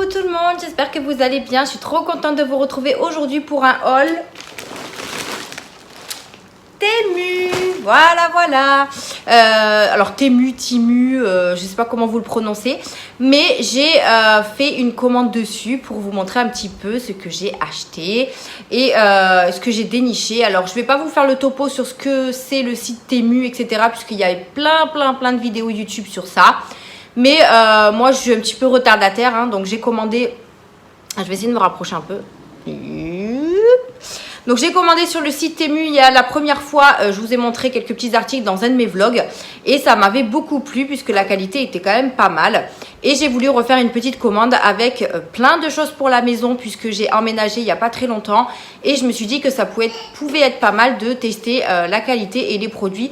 tout le monde, j'espère que vous allez bien. Je suis trop contente de vous retrouver aujourd'hui pour un haul Temu. Voilà. Alors Temu, je sais pas comment vous le prononcez, mais j'ai fait une commande dessus pour vous montrer un petit peu ce que j'ai acheté et ce que j'ai déniché. Alors je vais pas vous faire le topo sur ce que c'est le site Temu, etc. puisqu'il y avait plein de vidéos YouTube sur ça. Mais moi, je suis un petit peu retardataire, hein, donc j'ai commandé... Je vais essayer de me rapprocher un peu. Donc, j'ai commandé sur le site Temu il y a la première fois. Je vous ai montré quelques petits articles dans un de mes vlogs. Et ça m'avait beaucoup plu puisque la qualité était quand même pas mal. Et j'ai voulu refaire une petite commande avec plein de choses pour la maison puisque j'ai emménagé il n'y a pas très longtemps. Et je me suis dit que ça pouvait être pas mal de tester la qualité et les produits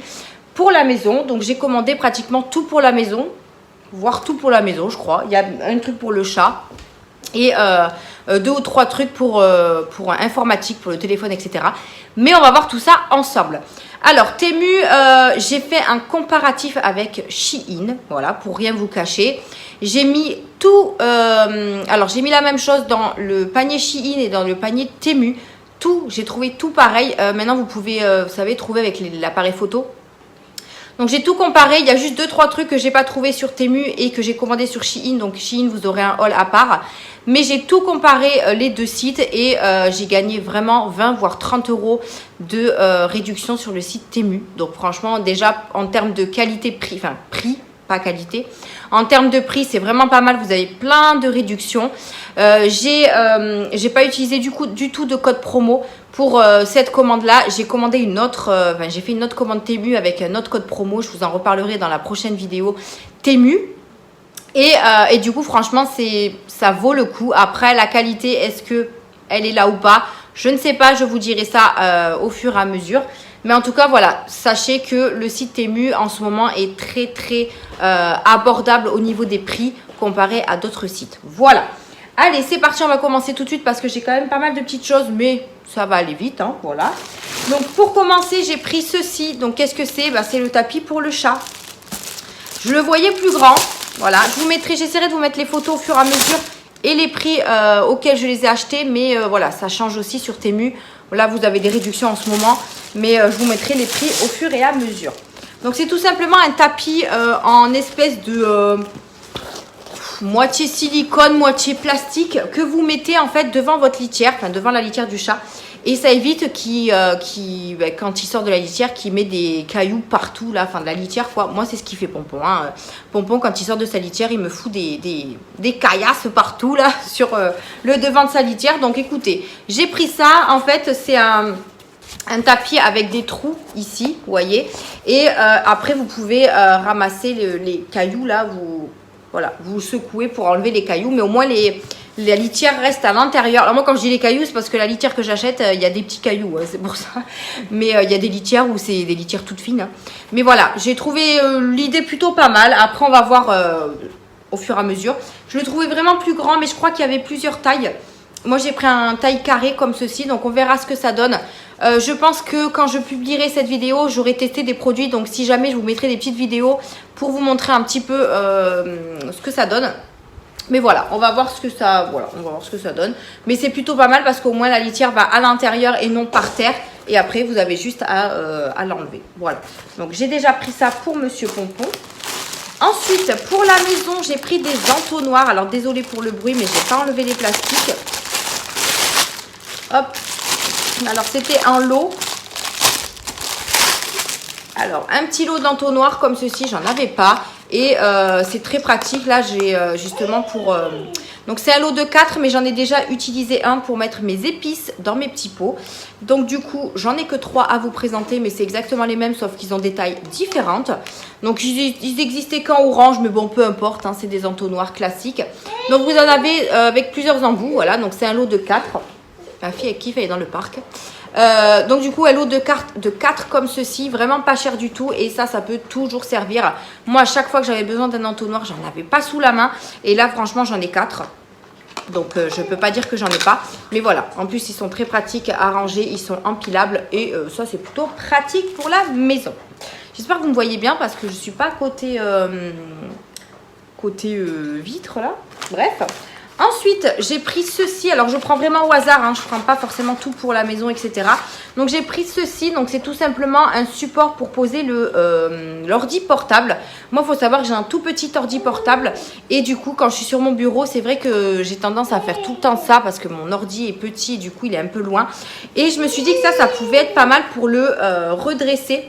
pour la maison. Donc, j'ai commandé pratiquement tout pour la maison. Voire tout pour la maison, je crois. Il y a un truc pour le chat et 2 ou 3 trucs pour informatique, pour le téléphone, etc. Mais on va voir tout ça ensemble. Alors, Temu, j'ai fait un comparatif avec Shein, voilà, pour rien vous cacher. J'ai mis tout, alors j'ai mis la même chose dans le panier Shein et dans le panier Temu. Tout, j'ai trouvé tout pareil. Maintenant, vous pouvez, vous savez, trouver avec l'appareil photo. Donc j'ai tout comparé, il y a juste 2-3 trucs que j'ai pas trouvé sur Temu et que j'ai commandé sur Shein. Donc Shein, vous aurez un haul à part. Mais j'ai tout comparé les deux sites et j'ai gagné vraiment 20 voire 30 € de réduction sur le site Temu. Donc franchement, déjà en termes de qualité-prix, enfin prix, pas qualité. En termes de prix, c'est vraiment pas mal. Vous avez plein de réductions. J'ai pas utilisé du tout de code promo pour cette commande-là. J'ai commandé une autre, j'ai fait une autre commande Temu avec un autre code promo. Je vous en reparlerai dans la prochaine vidéo Temu. Et du coup, franchement, ça vaut le coup. Après, la qualité, est-ce que elle est là ou pas? Je ne sais pas. Je vous dirai ça au fur et à mesure. Mais en tout cas, voilà, sachez que le site Temu en ce moment est très abordable au niveau des prix comparé à d'autres sites. Voilà. Allez, c'est parti, on va commencer tout de suite parce que j'ai quand même pas mal de petites choses, mais ça va aller vite, hein, voilà. Donc, pour commencer, j'ai pris ceci. Donc, qu'est-ce que c'est? C'est le tapis pour le chat. Je le voyais plus grand, voilà. J'essaierai de vous mettre les photos au fur et à mesure et les prix auxquels je les ai achetés, mais voilà, ça change aussi sur Temu. Là, vous avez des réductions en ce moment, mais je vous mettrai les prix au fur et à mesure. Donc, c'est tout simplement un tapis en espèce de moitié silicone, moitié plastique que vous mettez en fait devant votre litière, enfin devant la litière du chat. Et ça évite quand il sort de la litière, qu'il met des cailloux partout, là, enfin de la litière, quoi. Moi, c'est ce qui fait Pompon, hein. Pompon, quand il sort de sa litière, il me fout des caillasses partout, là, sur le devant de sa litière. Donc, écoutez, j'ai pris ça. En fait, c'est un tapis avec des trous ici, vous voyez. Et après, vous pouvez ramasser les cailloux, là, vous secouez pour enlever les cailloux. Mais au moins, la litière reste à l'intérieur. Alors moi, quand je dis les cailloux, c'est parce que la litière que j'achète, il y a des petits cailloux, hein, c'est pour ça. Mais il y a des litières où c'est des litières toutes fines, hein. Mais voilà, j'ai trouvé l'idée plutôt pas mal. Après, on va voir au fur et à mesure. Je le trouvais vraiment plus grand, mais je crois qu'il y avait plusieurs tailles. Moi, j'ai pris un taille carré comme ceci, donc on verra ce que ça donne. Je pense que quand je publierai cette vidéo, j'aurai testé des produits. Donc, si jamais, je vous mettrai des petites vidéos pour vous montrer un petit peu ce que ça donne. Mais voilà, on va voir ce que ça donne. Mais c'est plutôt pas mal parce qu'au moins la litière va à l'intérieur et non par terre. Et après, vous avez juste à l'enlever. Voilà. Donc, j'ai déjà pris ça pour Monsieur Pompon. Ensuite, pour la maison, j'ai pris des entonnoirs. Alors, désolé pour le bruit, mais je n'ai pas enlevé les plastiques. Hop. Alors, c'était un lot. Alors, un petit lot d'entonnoirs comme ceci, j'en avais pas. Et c'est très pratique. Là, j'ai justement pour... Donc, c'est un lot de 4, mais j'en ai déjà utilisé un pour mettre mes épices dans mes petits pots. Donc, du coup, j'en ai que 3 à vous présenter, mais c'est exactement les mêmes, sauf qu'ils ont des tailles différentes. Donc, ils existaient qu'en orange, mais bon, peu importe, hein, c'est des entonnoirs classiques. Donc, vous en avez avec plusieurs embouts, voilà. Donc, c'est un lot de 4. Ma fille, elle kiffe, elle est dans le parc. Donc du coup, un lot de 4 comme ceci, vraiment pas cher du tout. Et ça peut toujours servir. Moi, à chaque fois que j'avais besoin d'un entonnoir, j'en avais pas sous la main. Et là, franchement, j'en ai 4. Donc, je peux pas dire que j'en ai pas. Mais voilà, en plus, ils sont très pratiques à ranger. Ils sont empilables. Et ça, c'est plutôt pratique pour la maison. J'espère que vous me voyez bien parce que je suis pas côté vitre, là. Bref. Ensuite, j'ai pris ceci. Alors, je prends vraiment au hasard. Hein, je ne prends pas forcément tout pour la maison, etc. Donc, j'ai pris ceci. Donc, c'est tout simplement un support pour poser l'ordi portable. Moi, il faut savoir que j'ai un tout petit ordi portable. Et du coup, quand je suis sur mon bureau, c'est vrai que j'ai tendance à faire tout le temps ça parce que mon ordi est petit et du coup, il est un peu loin. Et je me suis dit que ça pouvait être pas mal pour le redresser.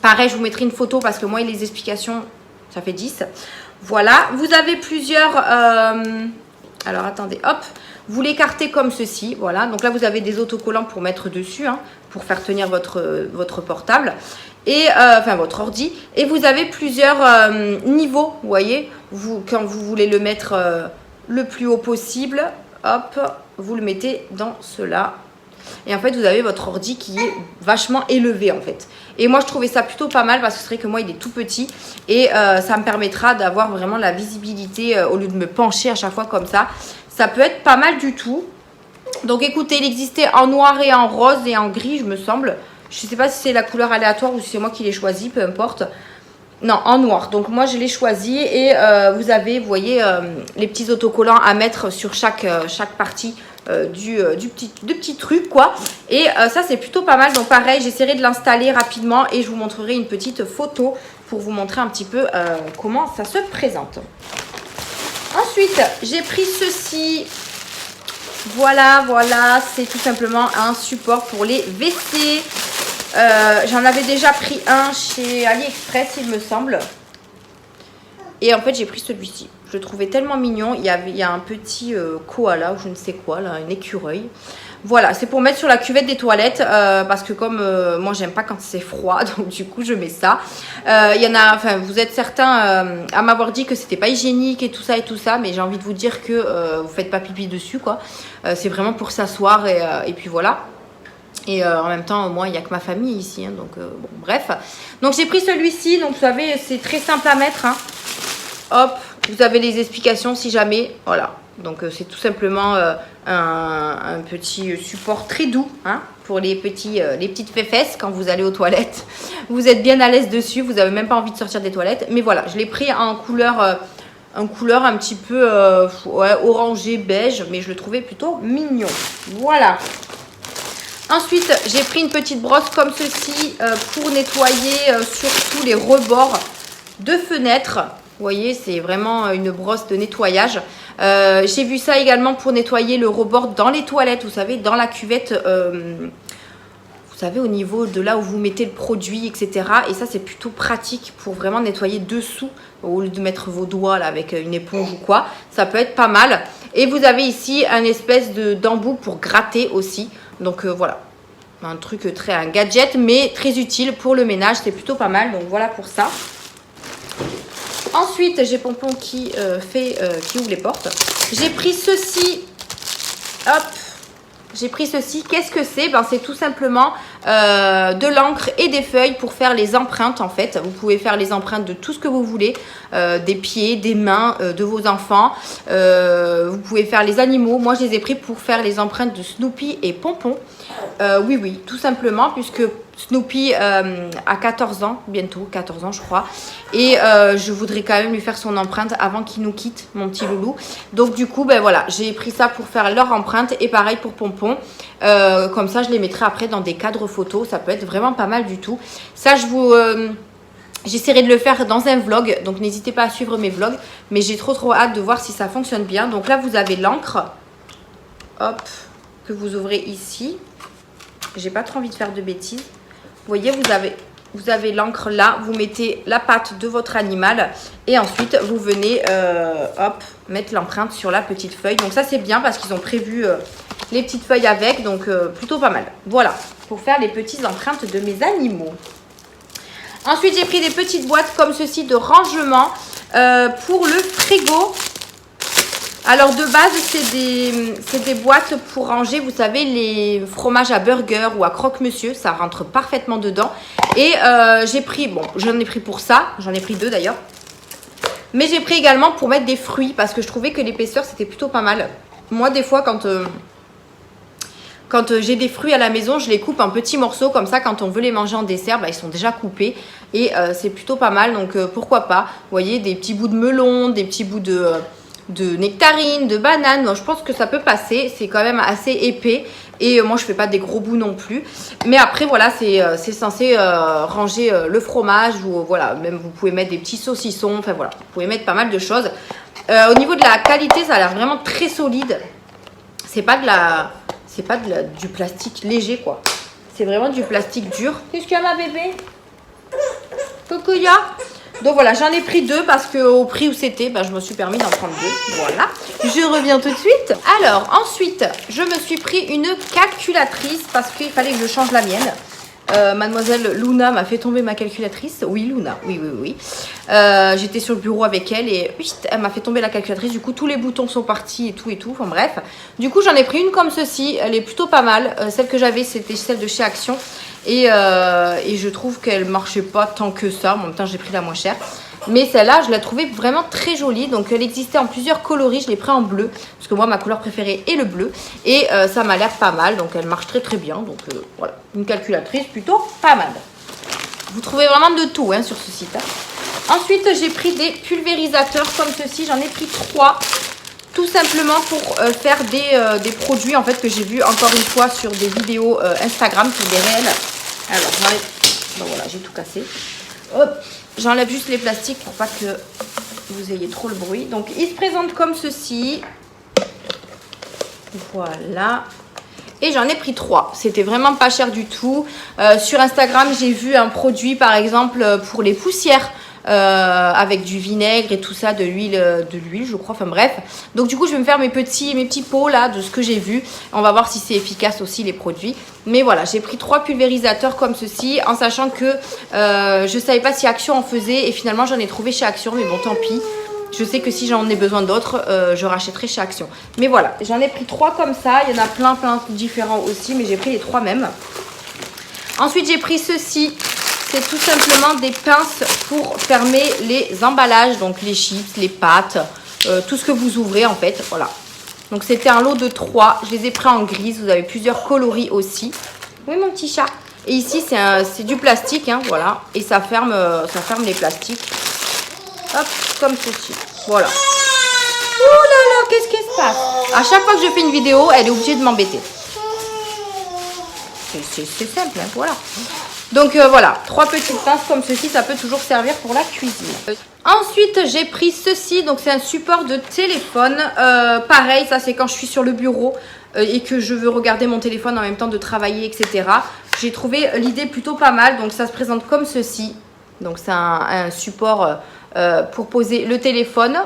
Pareil, je vous mettrai une photo parce que moi, les explications, ça fait 10. Voilà. Vous avez plusieurs... alors attendez, hop, vous l'écartez comme ceci, voilà. Donc là vous avez des autocollants pour mettre dessus, hein, pour faire tenir votre portable, et enfin votre ordi. Et vous avez plusieurs niveaux, vous voyez, quand vous voulez le mettre le plus haut possible, hop, vous le mettez dans cela. Et en fait vous avez votre ordi qui est vachement élevé en fait. Et moi je trouvais ça plutôt pas mal parce que c'est vrai que moi il est tout petit. Et ça me permettra d'avoir vraiment la visibilité au lieu de me pencher à chaque fois comme ça. Ça peut être pas mal du tout. Donc écoutez, il existait en noir et en rose et en gris je me semble. Je sais pas si c'est la couleur aléatoire ou si c'est moi qui l'ai choisi, peu importe. Non, en noir. Donc moi je l'ai choisi. Et vous avez, vous voyez, les petits autocollants à mettre sur chaque partie du petit truc quoi. Et ça c'est plutôt pas mal. Donc pareil, j'essaierai de l'installer rapidement et je vous montrerai une petite photo pour vous montrer un petit peu comment ça se présente. Ensuite j'ai pris ceci. Voilà, c'est tout simplement un support pour les WC. J'en avais déjà pris un chez AliExpress il me semble. Et en fait j'ai pris celui-ci. Je le trouvais tellement mignon. Il y a un petit koala ou je ne sais quoi, là, un écureuil. Voilà, c'est pour mettre sur la cuvette des toilettes. Parce que comme moi, j'aime pas quand c'est froid. Donc du coup, je mets ça. Il y en a, enfin, vous êtes certains à m'avoir dit que c'était pas hygiénique et tout ça. Mais j'ai envie de vous dire que vous faites pas pipi dessus, quoi. C'est vraiment pour s'asseoir et puis voilà. Et en même temps, moi, il n'y a que ma famille ici. Hein, donc bon, bref. Donc j'ai pris celui-ci. Donc vous savez, c'est très simple à mettre. Hein. Hop. Vous avez les explications si jamais, voilà. Donc c'est tout simplement un petit support très doux hein, pour les petites fesses quand vous allez aux toilettes. Vous êtes bien à l'aise dessus, vous n'avez même pas envie de sortir des toilettes. Mais voilà, je l'ai pris en couleur un petit peu ouais, orangé, beige, mais je le trouvais plutôt mignon. Voilà. Ensuite, j'ai pris une petite brosse comme ceci pour nettoyer surtout les rebords de fenêtres. Vous voyez, c'est vraiment une brosse de nettoyage. J'ai vu ça également pour nettoyer le rebord dans les toilettes, vous savez, dans la cuvette, vous savez, au niveau de là où vous mettez le produit, etc. Et ça, c'est plutôt pratique pour vraiment nettoyer dessous, au lieu de mettre vos doigts là avec une éponge ou quoi. Ça peut être pas mal. Et vous avez ici un espèce d'embout pour gratter aussi. Donc voilà, un gadget, mais très utile pour le ménage. C'est plutôt pas mal, donc voilà pour ça. Ensuite, j'ai Pompon qui ouvre les portes. J'ai pris ceci. Hop. J'ai pris ceci. Qu'est-ce que c'est? Ben, c'est tout simplement de l'encre et des feuilles pour faire les empreintes en fait. Vous pouvez faire les empreintes de tout ce que vous voulez. Des pieds, des mains, de vos enfants. Vous pouvez faire les animaux. Moi, je les ai pris pour faire les empreintes de Snoopy et Pompon. Oui, tout simplement, puisque Snoopy a 14 ans, bientôt 14 ans je crois. Et je voudrais quand même lui faire son empreinte avant qu'il nous quitte, mon petit loulou. Donc du coup, ben voilà, j'ai pris ça pour faire leur empreinte. Et pareil pour Pompon. Comme ça, je les mettrai après dans des cadres photos. Ça peut être vraiment pas mal du tout. Ça, j'essaierai de le faire dans un vlog. Donc n'hésitez pas à suivre mes vlogs. Mais j'ai trop hâte de voir si ça fonctionne bien. Donc là, vous avez l'encre. Hop, que vous ouvrez ici. J'ai pas trop envie de faire de bêtises. Vous voyez, vous avez l'encre là. Vous mettez la patte de votre animal. Et ensuite, vous venez hop, mettre l'empreinte sur la petite feuille. Donc ça, c'est bien parce qu'ils ont prévu les petites feuilles avec. Donc plutôt pas mal. Voilà, pour faire les petites empreintes de mes animaux. Ensuite, j'ai pris des petites boîtes comme ceci de rangement pour le frigo. Alors de base, c'est des boîtes pour ranger, vous savez, les fromages à burger ou à croque-monsieur. Ça rentre parfaitement dedans. Et j'ai pris, bon, j'en ai pris pour ça. J'en ai pris 2 d'ailleurs. Mais j'ai pris également pour mettre des fruits parce que je trouvais que l'épaisseur, c'était plutôt pas mal. Moi, des fois, quand j'ai des fruits à la maison, je les coupe en petits morceaux. Comme ça, quand on veut les manger en dessert, bah, ils sont déjà coupés. Et c'est plutôt pas mal. Donc, pourquoi pas. Vous voyez, des petits bouts de melon, des petits bouts de nectarine, de banane. Donc je pense que ça peut passer. C'est quand même assez épais. Et moi, je fais pas des gros bouts non plus. Mais après, voilà, c'est censé ranger le fromage. Ou voilà, même vous pouvez mettre des petits saucissons. Enfin voilà, vous pouvez mettre pas mal de choses. Au niveau de la qualité, ça a l'air vraiment très solide. C'est pas du plastique léger, quoi. C'est vraiment du plastique dur. Qu'est-ce qu'il y a, ma bébé? Cocoya. Donc voilà, j'en ai pris 2 parce qu'au prix où c'était, ben, je me suis permis d'en prendre 2. Voilà, je reviens tout de suite. Alors ensuite, je me suis pris une calculatrice parce qu'il fallait que je change la mienne. Mademoiselle Luna m'a fait tomber ma calculatrice. Oui, Luna, oui. J'étais sur le bureau avec elle et elle m'a fait tomber la calculatrice. Du coup, tous les boutons sont partis et tout. Enfin bref. Du coup, j'en ai pris une comme ceci. Elle est plutôt pas mal. Celle que j'avais, c'était celle de chez Action. Et je trouve qu'elle marchait pas tant que ça. En même temps, j'ai pris la moins chère. Mais celle-là, je la trouvais vraiment très jolie. Donc, elle existait en plusieurs coloris. Je l'ai pris en bleu. Parce que moi, ma couleur préférée est le bleu. Et ça m'a l'air pas mal. Donc, elle marche très très bien. Donc, voilà. Une calculatrice plutôt pas mal. Vous trouvez vraiment de tout hein, sur ce site. Hein. Ensuite, j'ai pris des pulvérisateurs comme ceci. J'en ai pris 3. Tout simplement pour faire des produits en fait que j'ai vu encore une fois sur des vidéos Instagram, sur des réels. Alors, j'enlève. Bon, voilà, j'ai tout cassé. Hop. J'enlève juste les plastiques pour pas que vous ayez trop le bruit. Donc, il se présente comme ceci. Voilà. Et j'en ai pris 3. C'était vraiment pas cher du tout. Sur Instagram, j'ai vu un produit, par exemple, pour les poussières. Avec du vinaigre et tout ça, de l'huile, je crois. Enfin bref. Donc, du coup, je vais me faire mes petits pots là de ce que j'ai vu. On va voir si c'est efficace aussi les produits. Mais voilà, j'ai pris 3 pulvérisateurs comme ceci, en sachant que je savais pas si Action en faisait. Et finalement, j'en ai trouvé chez Action. Mais bon, tant pis. Je sais que si j'en ai besoin d'autres, je rachèterai chez Action. Mais voilà, j'en ai pris 3 comme ça. Il y en a plein différents aussi, mais j'ai pris les 3 mêmes. Ensuite, j'ai pris ceci. C'est tout simplement des pinces pour fermer les emballages, donc les chips, les pâtes, tout ce que vous ouvrez en fait. Voilà. Donc c'était un lot de 3. Je les ai pris en grise. Vous avez plusieurs coloris aussi. Oui, mon petit chat. Et ici, c'est du plastique, hein, voilà. Et ça ferme les plastiques. Hop, comme ceci. Voilà. Oh là là, qu'est-ce qui se passe? À chaque fois que je fais une vidéo, elle est obligée de m'embêter. C'est simple, hein, voilà. Donc voilà, 3 petites pinces comme ceci, ça peut toujours servir pour la cuisine. Ensuite, j'ai pris ceci, donc c'est un support de téléphone. Pareil, ça c'est quand je suis sur le bureau et que je veux regarder mon téléphone en même temps de travailler, etc. J'ai trouvé l'idée plutôt pas mal, donc ça se présente comme ceci. Donc c'est un support pour poser le téléphone.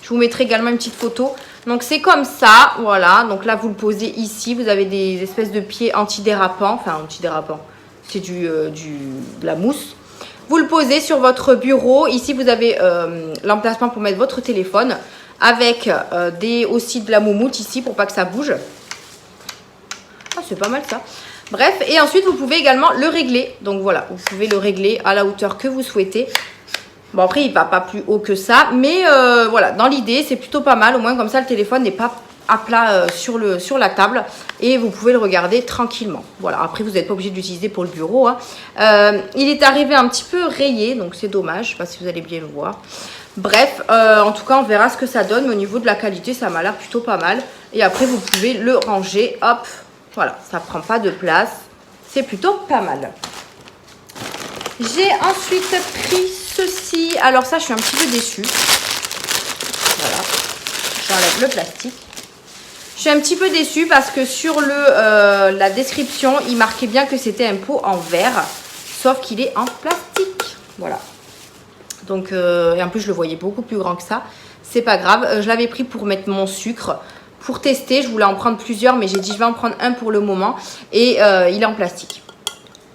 Je vous mettrai également une petite photo. Donc c'est comme ça, voilà. Donc là vous le posez ici, vous avez des espèces de pieds antidérapants, enfin antidérapants. C'est de la mousse. Vous le posez sur votre bureau. Ici, vous avez l'emplacement pour mettre votre téléphone avec aussi de la moumoute ici pour pas que ça bouge. Ah, c'est pas mal ça. Bref, et ensuite, vous pouvez également le régler. Donc voilà, vous pouvez le régler à la hauteur que vous souhaitez. Bon, après, il ne va pas plus haut que ça. Mais voilà, dans l'idée, c'est plutôt pas mal. Au moins, comme ça, le téléphone n'est pas à plat sur la table et vous pouvez le regarder tranquillement. Voilà, après vous n'êtes pas obligé de l'utiliser pour le bureau. Hein. Il est arrivé un petit peu rayé, donc c'est dommage. Je ne sais pas si vous allez bien le voir. Bref, en tout cas, on verra ce que ça donne. Mais au niveau de la qualité, ça m'a l'air plutôt pas mal. Et après, vous pouvez le ranger. Hop, voilà, ça prend pas de place. C'est plutôt pas mal. J'ai ensuite pris ceci. Alors ça, je suis un petit peu déçue. Voilà, j'enlève le plastique. Je suis un petit peu déçue parce que sur la description, il marquait bien que c'était un pot en verre, sauf qu'il est en plastique. Voilà. Donc, et en plus, je le voyais beaucoup plus grand que ça. C'est pas grave. Je l'avais pris pour mettre mon sucre, pour tester. Je voulais en prendre plusieurs, mais j'ai dit je vais en prendre un pour le moment. Et il est en plastique.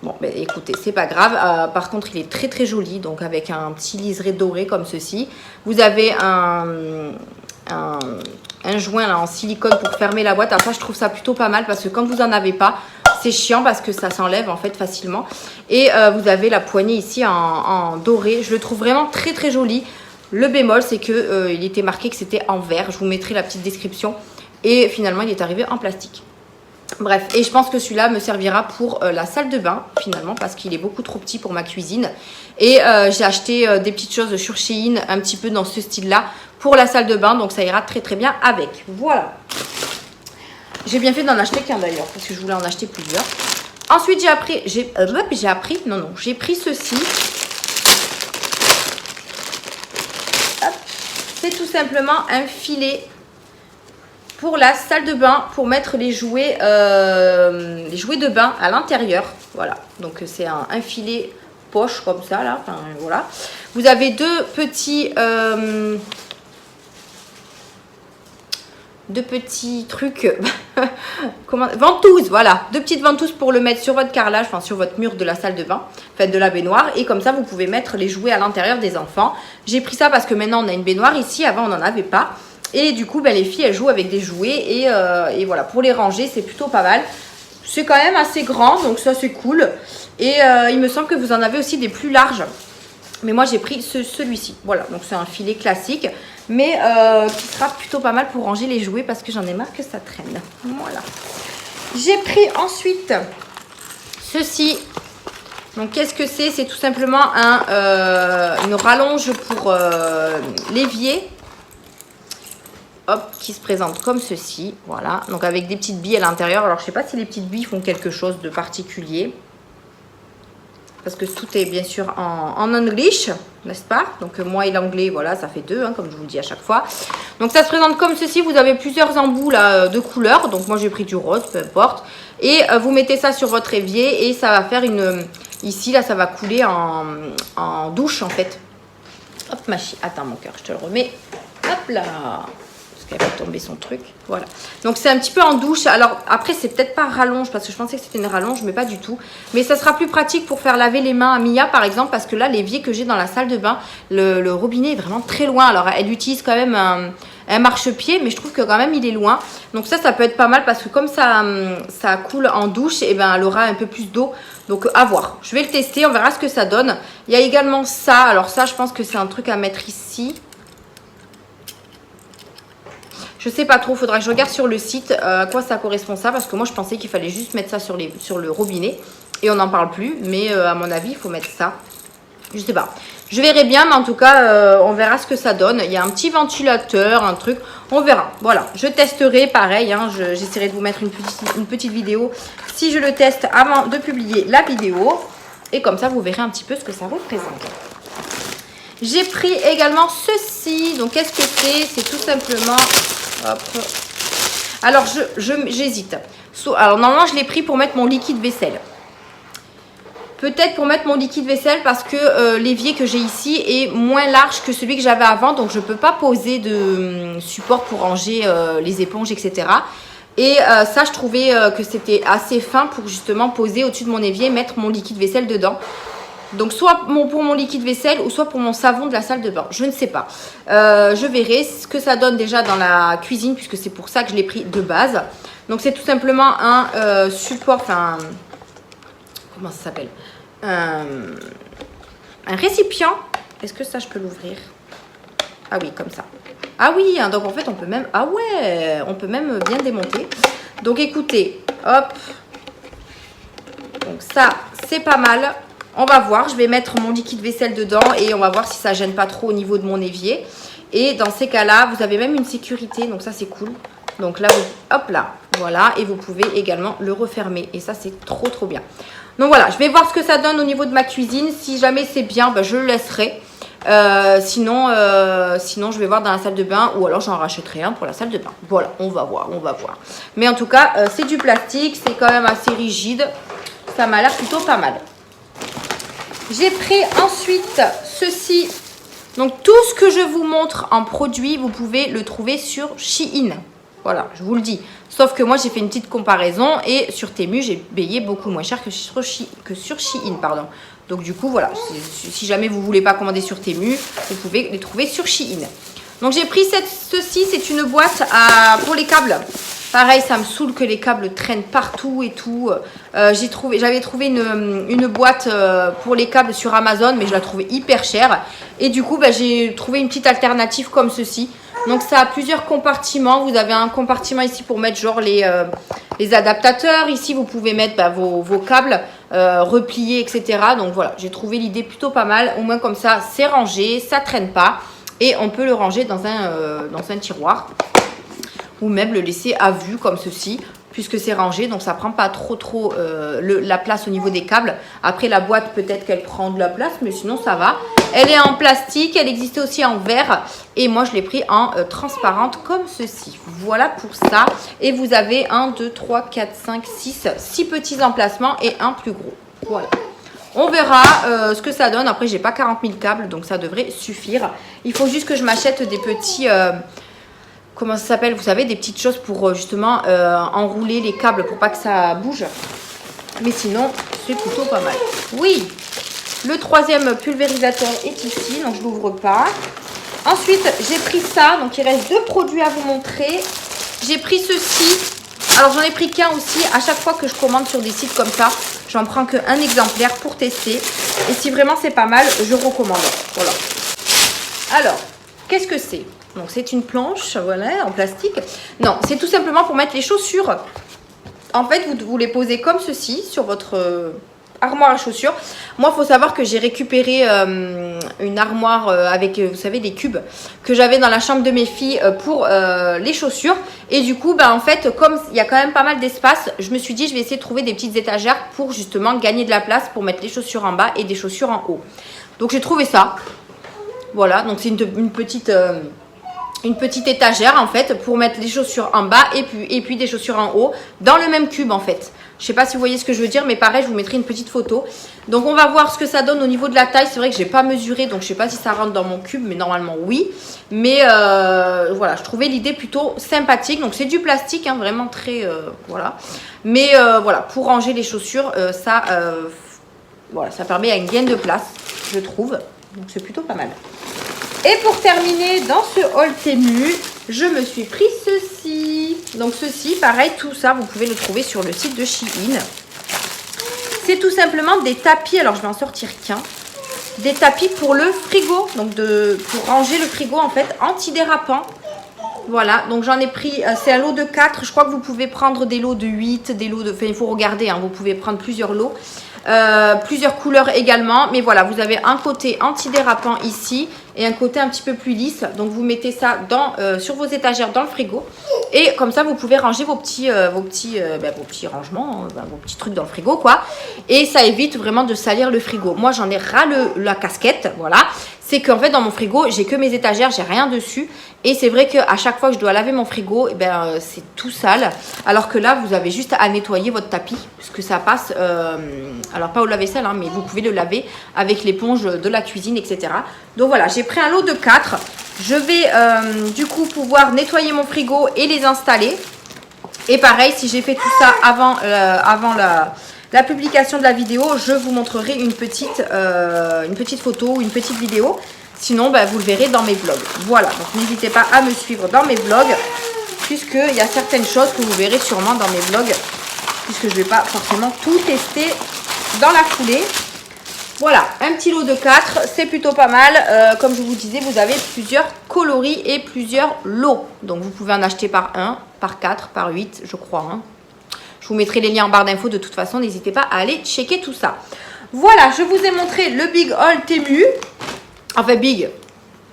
Bon, ben écoutez, c'est pas grave. Par contre, il est très très joli, donc avec un petit liseré doré comme ceci. Vous avez un joint là en silicone pour fermer la boîte. Alors ça, je trouve ça plutôt pas mal parce que quand vous en avez pas, c'est chiant parce que ça s'enlève en fait facilement. Et vous avez la poignée ici en doré. Je le trouve vraiment très très joli. Le bémol, c'est que il était marqué que c'était en verre. Je vous mettrai la petite description. Et finalement, il est arrivé en plastique. Bref, et je pense que celui-là me servira pour la salle de bain finalement parce qu'il est beaucoup trop petit pour ma cuisine. Et j'ai acheté des petites choses sur Shein un petit peu dans ce style-là pour la salle de bain. Donc ça ira très très bien avec. Voilà. J'ai bien fait d'en acheter qu'un d'ailleurs parce que je voulais en acheter plusieurs. Ensuite j'ai pris ceci. C'est tout simplement un filet pour la salle de bain, pour mettre les jouets de bain à l'intérieur. Voilà, donc c'est un filet poche comme ça là. Enfin, voilà. Vous avez deux petits trucs, ventouses, voilà, deux petites ventouses pour le mettre sur votre carrelage, enfin sur votre mur de la salle de bain, de la baignoire, et comme ça vous pouvez mettre les jouets à l'intérieur des enfants. J'ai pris ça parce que maintenant on a une baignoire ici, avant on n'en avait pas. Et du coup, les filles, elles jouent avec des jouets. Et voilà, pour les ranger, c'est plutôt pas mal. C'est quand même assez grand, donc ça, c'est cool. Et il me semble que vous en avez aussi des plus larges. Mais moi, j'ai pris celui-ci. Voilà, donc c'est un filet classique. Mais qui sera plutôt pas mal pour ranger les jouets parce que j'en ai marre que ça traîne. Voilà. J'ai pris ensuite ceci. Donc, qu'est-ce que c'est? C'est tout simplement une rallonge pour l'évier. Hop, qui se présente comme ceci, voilà, donc avec des petites billes à l'intérieur. Alors je sais pas si les petites billes font quelque chose de particulier parce que tout est bien sûr en English, n'est-ce pas? Donc moi et l'anglais, voilà, ça fait deux, hein, comme je vous le dis à chaque fois. Donc ça se présente comme ceci. Vous avez plusieurs embouts là de couleurs, donc moi j'ai pris du rose, peu importe, et vous mettez ça sur votre évier et ça va faire ici là, ça va couler en douche en fait. Hop, attends mon cœur, je te le remets, hop là. Elle va tomber son truc, voilà. Donc c'est un petit peu en douche. Alors après c'est peut-être pas rallonge parce que je pensais que c'était une rallonge, mais pas du tout. Mais ça sera plus pratique pour faire laver les mains à Mia par exemple, parce que là l'évier que j'ai dans la salle de bain, le robinet est vraiment très loin. Alors elle utilise quand même un marchepied, mais je trouve que quand même il est loin. Donc ça peut être pas mal parce que comme ça coule en douche, et ben elle aura un peu plus d'eau. Donc à voir. Je vais le tester, on verra ce que ça donne. Il y a également ça. Alors ça je pense que c'est un truc à mettre ici. Je sais pas trop, faudra que je regarde sur le site à quoi ça correspond ça, parce que moi je pensais qu'il fallait juste mettre ça sur le robinet et on n'en parle plus, mais à mon avis il faut mettre ça. Je sais pas, je verrai bien, mais en tout cas on verra ce que ça donne. Il y a un petit ventilateur, un truc, on verra. Voilà, je testerai pareil, hein, j'essaierai de vous mettre une petite vidéo si je le teste avant de publier la vidéo, et comme ça vous verrez un petit peu ce que ça représente. J'ai pris également ceci. Donc qu'est-ce que c'est? C'est tout simplement... Hop. Alors j'hésite. Alors normalement je l'ai pris pour mettre mon liquide vaisselle. Peut-être pour mettre mon liquide vaisselle parce que l'évier que j'ai ici est moins large que celui que j'avais avant. Donc je ne peux pas poser de support pour ranger les éponges, etc. Et ça je trouvais que c'était assez fin pour justement poser au-dessus de mon évier et mettre mon liquide vaisselle dedans. Donc soit pour mon liquide vaisselle ou soit pour mon savon de la salle de bain. Je ne sais pas. Je verrai ce que ça donne déjà dans la cuisine puisque c'est pour ça que je l'ai pris de base. Donc c'est tout simplement un support, enfin... Comment ça s'appelle? Un récipient. Est-ce que ça je peux l'ouvrir? Ah oui, comme ça. Ah oui, hein, donc en fait on peut même... Ah ouais, on peut même bien démonter. Donc écoutez, hop. Donc ça, c'est pas mal. On va voir, je vais mettre mon liquide vaisselle dedans et on va voir si ça gêne pas trop au niveau de mon évier. Et dans ces cas-là, vous avez même une sécurité, donc ça c'est cool. Donc là, hop là, voilà, et vous pouvez également le refermer. Et ça c'est trop bien. Donc voilà, je vais voir ce que ça donne au niveau de ma cuisine. Si jamais c'est bien, je le laisserai. Sinon, je vais voir dans la salle de bain ou alors j'en rachèterai un pour la salle de bain. Voilà, on va voir. Mais en tout cas, c'est du plastique, c'est quand même assez rigide. Ça m'a l'air plutôt pas mal. J'ai pris ensuite ceci. Donc tout ce que je vous montre en produit, vous pouvez le trouver sur Shein. Voilà, je vous le dis. Sauf que moi, j'ai fait une petite comparaison et sur Temu, j'ai payé beaucoup moins cher que sur Shein, pardon. Donc du coup, voilà, si jamais vous ne voulez pas commander sur Temu, vous pouvez les trouver sur Shein. Donc j'ai pris ceci, c'est une boîte pour les câbles. Pareil, ça me saoule que les câbles traînent partout et tout. J'avais trouvé une boîte pour les câbles sur Amazon, mais je la trouvais hyper chère. Et du coup, j'ai trouvé une petite alternative comme ceci. Donc ça a plusieurs compartiments. Vous avez un compartiment ici pour mettre genre les adaptateurs. Ici vous pouvez mettre vos câbles repliés, etc. Donc voilà, j'ai trouvé l'idée plutôt pas mal. Au moins comme ça c'est rangé, ça traîne pas. Et on peut le ranger dans un tiroir. Ou même le laisser à vue comme ceci. Puisque c'est rangé, donc ça prend pas trop la place au niveau des câbles. Après la boîte peut-être qu'elle prend de la place, mais sinon ça va. Elle est en plastique, elle existait aussi en verre et moi je l'ai pris en transparente comme ceci. Voilà pour ça. Et vous avez 1, 2, 3, 4, 5, 6 petits emplacements et un plus gros. Voilà. On verra ce que ça donne. Après j'ai pas 40 000 câbles, donc ça devrait suffire. Il faut juste que je m'achète des petits... comment ça s'appelle? Vous savez, des petites choses pour justement enrouler les câbles pour pas que ça bouge. Mais sinon, c'est plutôt pas mal. Oui, le troisième pulvérisateur est ici, donc je l'ouvre pas. Ensuite, j'ai pris ça. Donc, il reste 2 produits à vous montrer. J'ai pris ceci. Alors, j'en ai pris qu'un aussi. À chaque fois que je commande sur des sites comme ça, j'en prends qu'un exemplaire pour tester. Et si vraiment c'est pas mal, je recommande. Voilà. Alors, qu'est-ce que c'est? Donc c'est une planche, voilà, en plastique. Non, c'est tout simplement pour mettre les chaussures. En fait, vous les posez comme ceci sur votre armoire à chaussures. Moi, il faut savoir que j'ai récupéré une armoire avec, vous savez, des cubes que j'avais dans la chambre de mes filles pour les chaussures. Et du coup, en fait, comme il y a quand même pas mal d'espace, je me suis dit, je vais essayer de trouver des petites étagères pour justement gagner de la place pour mettre les chaussures en bas et des chaussures en haut. Donc j'ai trouvé ça. Voilà, donc c'est une petite étagère en fait pour mettre les chaussures en bas et puis des chaussures en haut dans le même cube en fait. Je sais pas si vous voyez ce que je veux dire, mais pareil, je vous mettrai une petite photo. Donc on va voir ce que ça donne au niveau de la taille. C'est vrai que j'ai pas mesuré, donc je sais pas si ça rentre dans mon cube, mais normalement oui. Mais voilà, je trouvais l'idée plutôt sympathique. Donc c'est du plastique, hein, vraiment très voilà. Mais voilà, pour ranger les chaussures, voilà, ça permet à une gaine de place, je trouve. Donc c'est plutôt pas mal. Et pour terminer, dans ce haul Temu, je me suis pris ceci. Donc ceci, pareil, tout ça, vous pouvez le trouver sur le site de Shein. C'est tout simplement des tapis, alors je vais en sortir qu'un. Des tapis pour le frigo, donc pour ranger le frigo en fait, antidérapant. Voilà, donc j'en ai pris, c'est un lot de 4. Je crois que vous pouvez prendre des lots de 8, des lots de... Enfin, il faut regarder, hein, vous pouvez prendre plusieurs lots. Plusieurs couleurs également, mais voilà, vous avez un côté antidérapant ici et un côté un petit peu plus lisse. Donc vous mettez ça sur vos étagères dans le frigo et comme ça vous pouvez ranger vos petits rangements, vos petits trucs dans le frigo quoi. Et ça évite vraiment de salir le frigo. Moi j'en ai ras la casquette, voilà. C'est qu'en fait dans mon frigo j'ai que mes étagères, j'ai rien dessus et c'est vrai qu'à chaque fois que je dois laver mon frigo, c'est tout sale. Alors que là vous avez juste à nettoyer votre tapis puisque ça passe, alors pas au lave-vaisselle hein, mais vous pouvez le laver avec l'éponge de la cuisine, etc. Donc voilà, j'ai pris un lot de 4. Je vais du coup pouvoir nettoyer mon frigo et les installer. Et pareil, si j'ai fait tout ça avant la publication de la vidéo, je vous montrerai une petite photo ou une petite vidéo. Sinon, vous le verrez dans mes vlogs. Voilà, donc n'hésitez pas à me suivre dans mes vlogs, puisqu'il y a certaines choses que vous verrez sûrement dans mes vlogs, puisque je ne vais pas forcément tout tester dans la foulée. Voilà, un petit lot de 4, c'est plutôt pas mal. Comme je vous disais, vous avez plusieurs coloris et plusieurs lots. Donc vous pouvez en acheter par 1, par 4, par 8, je crois. Hein. Je vous mettrai les liens en barre d'infos de toute façon, n'hésitez pas à aller checker tout ça. Voilà, je vous ai montré le Big Haul Temu. Enfin, Big,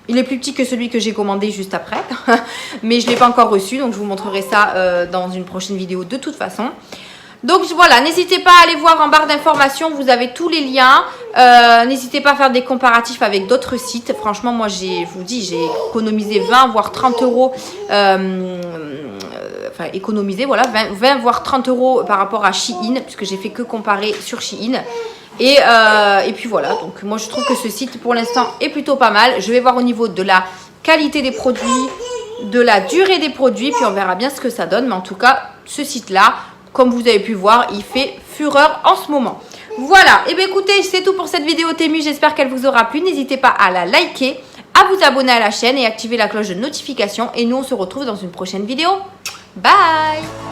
il est plus petit que celui que j'ai commandé juste après. Mais je ne l'ai pas encore reçu, donc je vous montrerai ça dans une prochaine vidéo de toute façon. Donc voilà, n'hésitez pas à aller voir en barre d'informations, vous avez tous les liens. N'hésitez pas à faire des comparatifs avec d'autres sites. Franchement, moi, je vous dis, j'ai économisé 20 voire 30 euros. Enfin, économisé, voilà, 20 voire 30 euros par rapport à Shein, puisque j'ai fait que comparer sur Shein. Et puis voilà, donc moi je trouve que ce site pour l'instant est plutôt pas mal. Je vais voir au niveau de la qualité des produits, de la durée des produits, puis on verra bien ce que ça donne. Mais en tout cas, ce site-là, comme vous avez pu voir, il fait fureur en ce moment. Voilà, et bien écoutez, c'est tout pour cette vidéo Temu. J'espère qu'elle vous aura plu. N'hésitez pas à la liker, à vous abonner à la chaîne et activer la cloche de notification. Et nous, on se retrouve dans une prochaine vidéo. Bye!